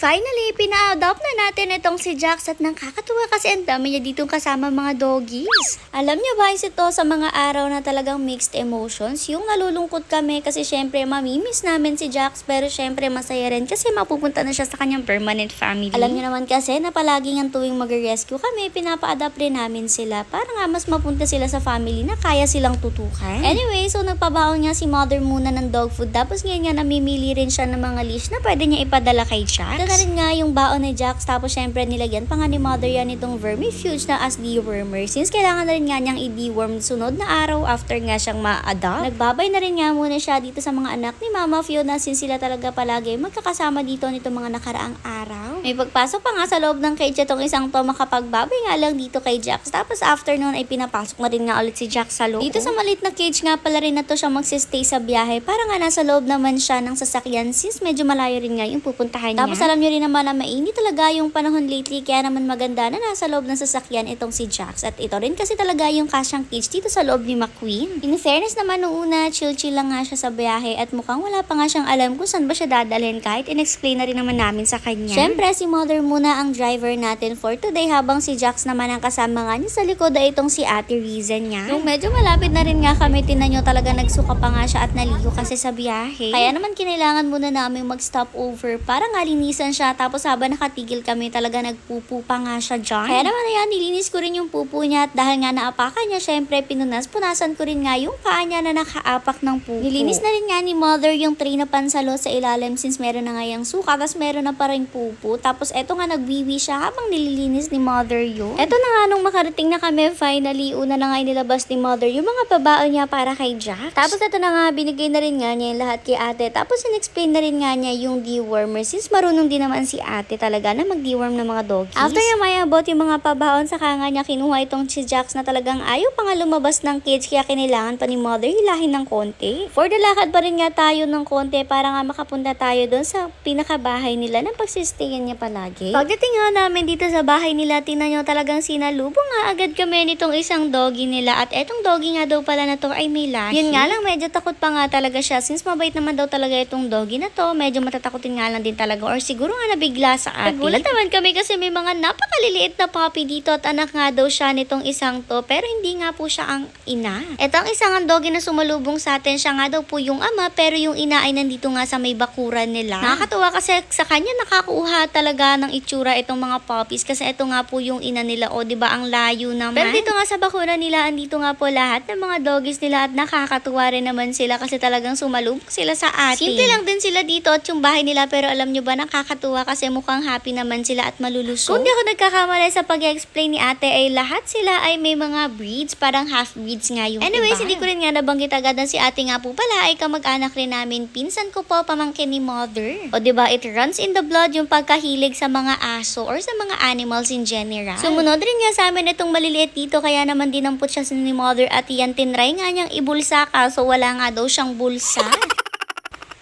finally, pina-adopt na natin itong si Jax at nakakatuwa kasi ang dami niya ditong kasama mga doggies. Alam niyo ba ito sa mga araw na talagang mixed emotions? Yung nalulungkot kami kasi syempre mamimiss namin si Jax pero syempre masaya rin kasi mapupunta na siya sa kanyang permanent family. Alam niyo naman kasi na palaging ang tuwing mag-rescue kami, pinapa-adopt rin namin sila para nga mas mapunta sila sa family na kaya silang tutukan. Anyway, so nagpabaon nga si mother muna ng dog food tapos ngayon nga namimili rin siya ng mga leash na pwede niya ipadala kay Jax. Ito na rin nga yung baon ni Jax tapos syempre nilagyan pa nga ni mother yan itong vermifuge na as dewormer since kailangan na rin nga niyang i-deworm sunod na araw after nga siyang ma-adopt. Nagbabay na rin nga muna siya dito sa mga anak ni Mama Fiona since sila talaga palagi magkakasama dito nitong mga nakaraang araw. May pagpasok pa nga sa loob ng cage itong isang to makapagbabay nga lang dito kay Jax tapos after noon ay pinapasok na rin nga ulit si Jax sa loob. Dito sa maliit na cage nga pala rin na to siya magsistay sa biyahe para nga nasa loob naman siya ng sasakyan since medyo malayo rin nga yung pupuntahan niya. Tapos alam nyo rin naman na mainit talaga yung panahon lately kaya naman maganda na nasa loob ng sasakyan itong si Jax. At ito rin kasi talaga yung kasyang cage dito sa loob ni McQueen. In fairness naman noong una, chill-chill lang nga siya sa biyahe at mukhang wala pa nga siyang alam kung saan ba siya dadalhin kahit in-explain na rin naman namin sa kanya. Siyempre si mother muna ang driver natin for today habang si Jax naman ang kasama nga niya sa likod ay itong si Ate Reason niya. Nung medyo malapit na rin nga kami, tinan nyo talaga nagsuka pa nga siya at naligo kasi sa biyahe. Kaya naman kinailangan muna namin mag-stop over para nga linisan siya tapos habang nakatigil kami talaga nagpupu pa nga siya dyan. Kaya naman ayan, nilinis ko rin yung pupu niya at dahil nga naapakan niya, syempre punasan ko rin nga yung paa niya na nakaapak ng pupu. Nilinis na rin nga ni mother yung tray na pansalo sa ilalim since meron na nga yung suka tapos meron na pa rin pupu. Tapos eto nga nagwiwi siya habang nililinis ni mother yun. Eto na nga nung makarating na kami finally, una na nga inilabas ni mother yung mga pabaon niya para kay Jax. Tapos eto na nga, binigay na rin nga niya yung lahat kay ate. Tapos in-explain na rin nga niya yung dewormer since marunong din naman si ate talaga na mag-deworm ng mga doggies. After niya mayabot yung mga pabaon, saka nga niya kinuha itong si Jax na talagang ayaw pa nga lumabas ng cage kaya kinailangan pa ni mother hilahin ng konti. For the lakad pa rin nga tayo ng konti para nga makapunta tayo doon sa pinakabahay nila na pagsistayan niya palagi. Pagdating nga namin dito sa bahay nila, tingnan nyo talagang sinalubong nga agad kami nitong isang doggy nila at etong doggy nga daw pala na to ay may lahi. Yun nga lang, medyo takot pa nga talaga siya since mabait naman daw talaga itong doggy na to. Medyo matatakotin nga lang din talaga or siguro nga nabigla sa atin. Nagulat naman kami kasi may mga napakaliliit na puppy dito at anak nga daw siya nitong isang to pero hindi nga po siya ang ina. Etong isang doggy na sumalubong sa atin, siya nga daw po yung ama pero yung ina ay nandito nga sa may bakuran nila. Nakakatuwa kasi sa kanya nakakuha talaga ng itsura itong mga puppies kasi ito nga po yung ina nila o diba ang layo naman. Pero dito nga sa bakuran nila, andito nga po lahat ng mga doggies nila at nakakatuwa rin naman sila kasi talagang sumalubong sila sa atin. Simple lang din sila dito at yung bahay nila pero alam nyo ba nakakatuwa kasi mukhang happy naman sila at malulusog. Kung di ako nagkakamali sa pag-explain ni ate ay lahat sila ay may mga breeds, parang half breeds nga yung anyways, iba. Hindi ko rin nga nabanggit agad na si ate nga po pala ay kamag-anak rin namin. Pinsan ko po, pamangkin ni mother. O diba, it runs in the blood yung pagkahilig sa mga aso or sa mga animals in general. Sumunod rin nga sa amin itong maliliit dito kaya naman dinampot siya ni mother at yan tinry nga niyang ibulsa kaso wala nga daw siyang bulsa.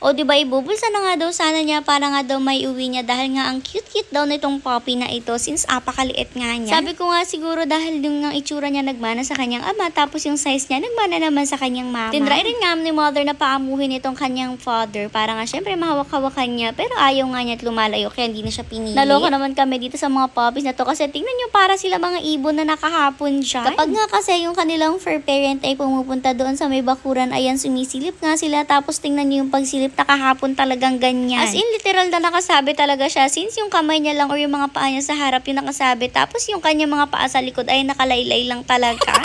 O diba ibubulsa na nga daw sana niya para nga daw may uwi niya dahil nga ang cute-cute daw nitong puppy na ito since apakaliit nga niya. Sabi ko nga siguro dahil yung itsura niya nagmana sa kanyang ama tapos yung size niya nagmana naman sa kanyang mama. Tinry rin nga ni mother na paamuhin itong kanyang father para nga syempre mahawak-hawakan niya pero ayaw nga niya at lumalayo kaya hindi na siya pinili. Naloko naman kami dito sa mga puppies na to kasi tingnan nyo para sila mga ibon na nakahapon dyan. Kapag nga kasi yung kanilang fur parent ay pumupunta doon sa may bakuran, ayan sumisilip nga sila tapos tingnan nyo yung pagsilip nakahapon talagang ganyan. As in literal na nakasabi talaga siya since yung kamay niya lang or yung mga paa niya sa harap yung nakasabi tapos yung kanya mga paa sa likod ay nakalaylay lang talaga.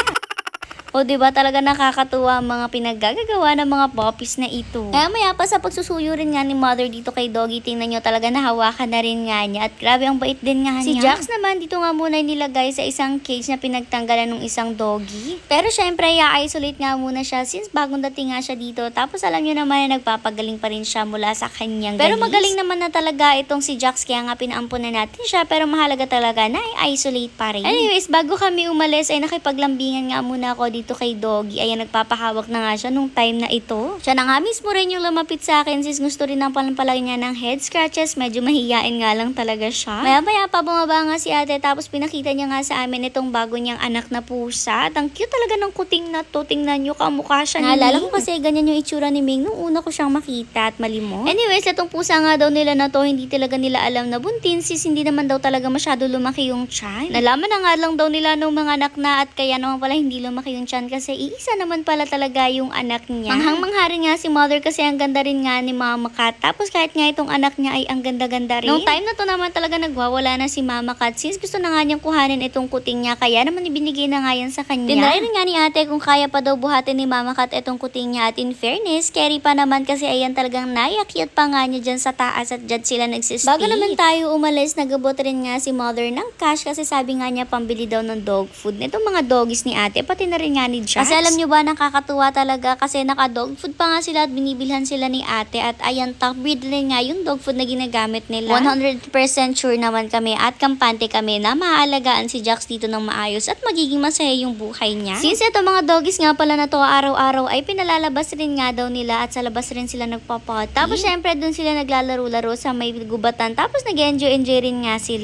O diba talaga nakakatuwa ang mga pinaggagawa ng mga puppies na ito. Kaya maya pa sa pagsusuyo rin nga ni mother dito kay doggy, tingnan nyo talaga nahawakan na rin nga niya. At grabe ang bait din nga niya. Si Jax naman dito nga muna nilagay sa isang cage na pinagtanggalan ng isang doggy. Pero syempre i-isolate nga muna siya since bagong dating nga siya dito. Tapos alam nyo naman na nagpapagaling pa rin siya mula sa kanyang galis. Pero magaling naman na talaga itong si Jax kaya nga pinaampon na natin siya. Pero mahalaga talaga na i-isolate pa rin. Anyways, bago kami umalis ay nakipaglambingan nga muna ako dito dito kay Doggy. Ayan, nagpapahawak na nga siya nung time na ito. Siya na nga mismo rin yung lumapit sa akin sis gusto rin ng palampalagay niya ng head scratches. Medyo mahiyain nga lang talaga siya. Maya-maya pa bumaba nga si ate tapos pinakita niya nga sa amin itong bago niyang anak na pusa. At ang cute talaga ng kuting na to. Tingnan nyo, kamukha siya ni Ming. Naalala ko kasi ganyan yung itsura ni Ming nung una ko siyang makita at malimot. Anyways, itong pusa nga daw nila na to, hindi talaga nila alam na buntin sis hindi naman daw talaga masyado lumaki yung tiyan. Nalaman na nga lang daw nila nung mga anak na at kaya naman pala hindi lumaki yung tiyan kasi iisa naman pala talaga yung anak niya. Manghang-mangha rin nga si mother kasi ang ganda rin nga ni Mama Cat. Tapos kahit nga itong anak niya ay ang ganda-ganda rin. Nung time na to naman talaga nagwawala na si Mama Cat since gusto na nga niyang kuhanin itong kuting niya kaya naman ibinigay na nga yan sa kanya. Tinry rin nga ni ate kung kaya pa daw buhatin ni Mama Cat itong kuting niya at in fairness, carry pa naman kasi ayan talagang nayakyat pa nga niya dyan sa taas at dyan sila nagsistay. Bago naman tayo umalis, nagabot rin nga si mother ng cash kasi sabi nga niya pambili daw ng dog food. Itong mga doggies ni ate, pati na rin nga ni Jax. Kasi alam nyo ba, nakakatuwa talaga kasi naka-dog food pa nga sila at binibilhan sila ni ate at ayan, top breed rin nga yung dog food na ginagamit nila. 100% sure naman kami at kampante kami na maaalagaan si Jax dito ng maayos at magiging masaya yung buhay niya. Since ito mga doggies nga pala na to araw-araw ay pinalalabas rin nga daw nila at sa labas rin sila nagpapot. Tapos syempre dun sila naglalaro-laro sa may gubatan tapos nag-enjoy rin nga sila.